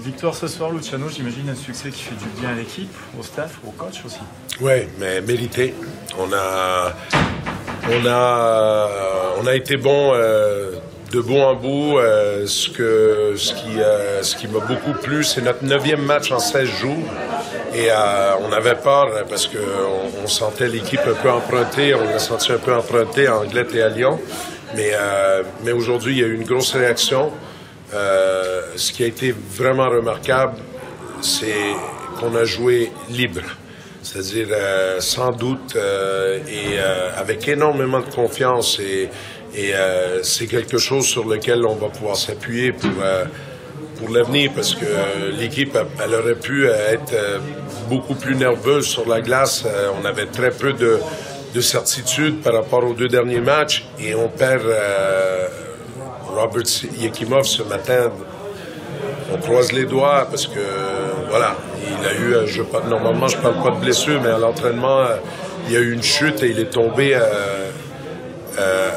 Victoire ce soir, Luciano, j'imagine un succès qui fait du bien à l'équipe, au staff, au coach aussi. Oui, mais mérité. On a été bon de bout en bout. Ce qui m'a beaucoup plu, c'est notre 9e match en 16 jours. Et on avait peur parce qu'on sentait l'équipe un peu empruntée. On l'a senti un peu empruntée à Anglet et à Lyon. Mais aujourd'hui, il y a eu une grosse réaction. Ce qui a été vraiment remarquable, c'est qu'on a joué libre. C'est-à-dire sans doute et avec énormément de confiance. Et c'est quelque chose sur lequel on va pouvoir s'appuyer pour l'avenir, parce que l'équipe, elle aurait pu être beaucoup plus nerveuse sur la glace. On avait très peu de certitude par rapport aux 2 derniers matchs et on perd Robert Yekimov ce matin. On croise les doigts parce que, voilà, il a eu, normalement je parle pas de blessure, mais à l'entraînement, il y a eu une chute et il est tombé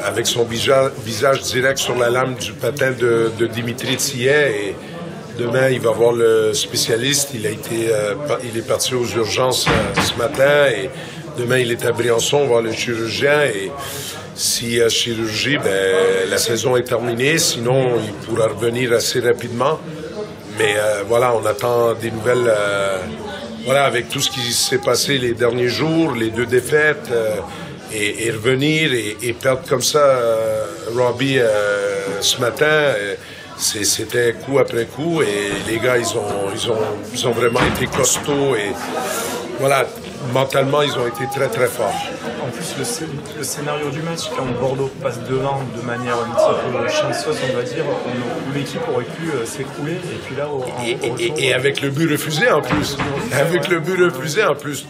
avec son visage direct sur la lame du patin de Dimitri Tsillet. Et demain, il va voir le spécialiste. Il est parti aux urgences ce matin et demain, il est à Briançon voir le chirurgien. Et s'il y a chirurgie, la saison est terminée. Sinon, il pourra revenir assez rapidement. Mais voilà, on attend des nouvelles. Voilà, avec tout ce qui s'est passé les derniers jours, les 2 défaites, et revenir et perdre comme ça Robbie ce matin, c'était coup après coup. Et les gars, ils ont vraiment été costauds et voilà, mentalement, ils ont été très très forts. En plus, le scénario du match, quand Bordeaux passe devant de manière un petit peu chanceuse, on va dire, l'équipe aurait pu s'écrouler. Et puis là, et avec le but refusé en plus. Avec le but refusé en plus.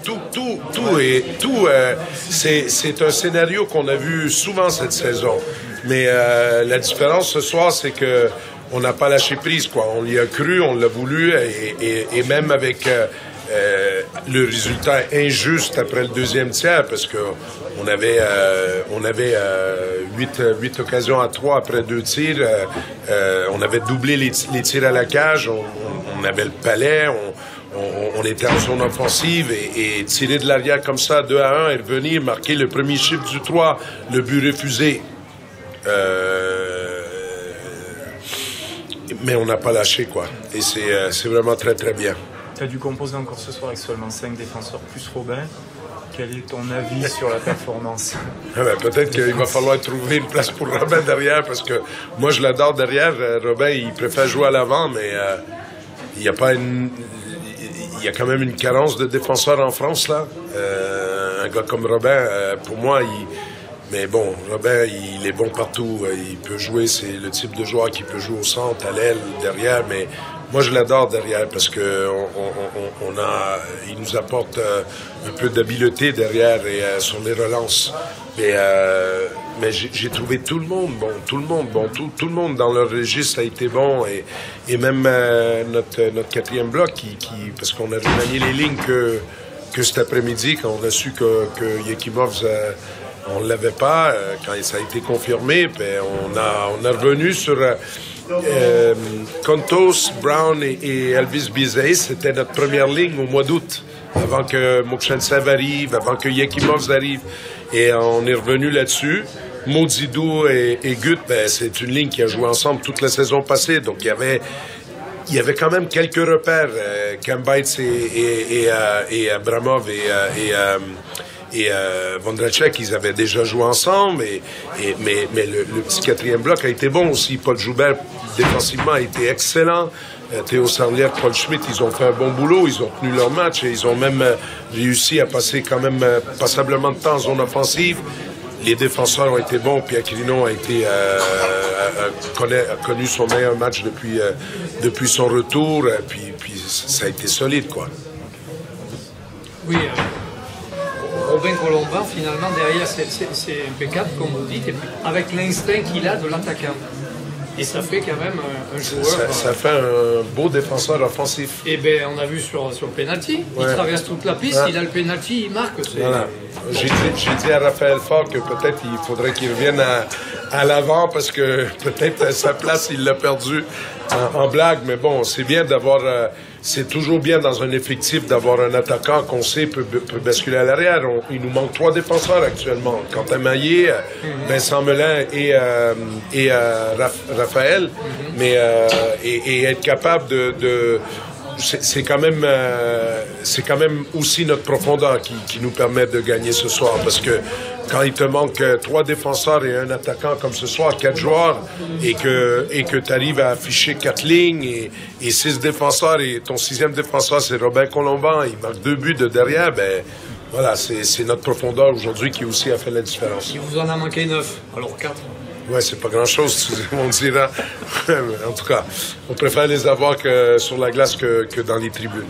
C'est un scénario qu'on a vu souvent cette saison. Mais la différence ce soir, c'est que on n'a pas lâché prise, quoi. On y a cru, on l'a voulu, et même avec le résultat injuste après le 2e tiers, parce que on avait 8 occasions à 3 après 2 tirs. On avait doublé les tirs à la cage. On avait le palais. On était en zone offensive et tirer de l'arrière comme ça 2-1 et revenir marquer le premier chiffre du 3, le but refusé. Mais on n'a pas lâché, quoi. Et c'est vraiment très très bien. Tu as dû composer encore ce soir avec seulement 5 défenseurs plus Robin. Quel est ton avis sur la performance? Peut-être qu'il va falloir trouver une place pour Robin derrière, parce que moi je l'adore derrière. Robin, il préfère jouer à l'avant, mais il y a pas une... Il y a quand même une carence de défenseurs en France, là. Un gars comme Robin, pour moi, mais bon, Robin, il est bon partout. Il peut jouer, c'est le type de joueur qui peut jouer au centre, à l'aile, derrière, mais moi, je l'adore derrière parce que il nous apporte un peu d'habileté derrière et sur les relances. Mais j'ai trouvé tout le monde bon, dans leur registre a été bon et même notre 4e bloc parce qu'on a remanié les lignes que cet après-midi quand on a su que Yekimov on l'avait pas quand ça a été confirmé. On a revenu sur Kontos, Brown et Elvis Bizet. C'était notre première ligne au mois d'août, avant que Mokshantsev arrive, avant que Yekimov arrive. Et on est revenu là-dessus. Mozidou et Gut, c'est une ligne qui a joué ensemble toute la saison passée. Donc il y avait quand même quelques repères. Kambaitz et Abramov et Vondracek, ils avaient déjà joué ensemble, mais le petit 4e bloc a été bon aussi. Paul Joubert, défensivement, a été excellent. Théo Sarlière, Paul Schmitt, ils ont fait un bon boulot, ils ont tenu leur match et ils ont même réussi à passer quand même passablement de temps en zone offensive. Les défenseurs ont été bons, puis Aquilino a connu son meilleur match depuis son retour, puis ça a été solide, quoi. Oui, Robin Colomba, finalement, derrière, c'est impeccable, comme vous dites, et puis avec l'instinct qu'il a de l'attaquant. Et ça fait quand même un joueur... Ça fait un beau défenseur offensif. Et bien, on a vu sur le penalty, il traverse toute la piste, il a le penalty, il marque. Voilà. J'ai dit à Raphaël Faure que peut-être il faudrait qu'il revienne à l'avant parce que peut-être à sa place, il l'a perdu en blague. Mais bon, c'est bien d'avoir... c'est toujours bien dans un effectif d'avoir un attaquant qu'on sait peut basculer à l'arrière. Il nous manque 3 défenseurs actuellement. Quentin Maillet, Vincent Melin et Raphaël. Mais et être capable de c'est quand même aussi notre profondeur qui nous permet de gagner ce soir, parce que quand il te manque 3 défenseurs et un attaquant comme ce soir, 4 joueurs, et que tu arrives à afficher 4 lignes et 6 défenseurs, et ton 6e défenseur c'est Robin Colomban, il marque 2 buts de derrière, ben voilà, c'est notre profondeur aujourd'hui qui aussi a fait la différence. Il vous en a manqué 9, alors 4. Ouais, c'est pas grand-chose, on dira. En tout cas, on préfère les avoir que sur la glace que dans les tribunes.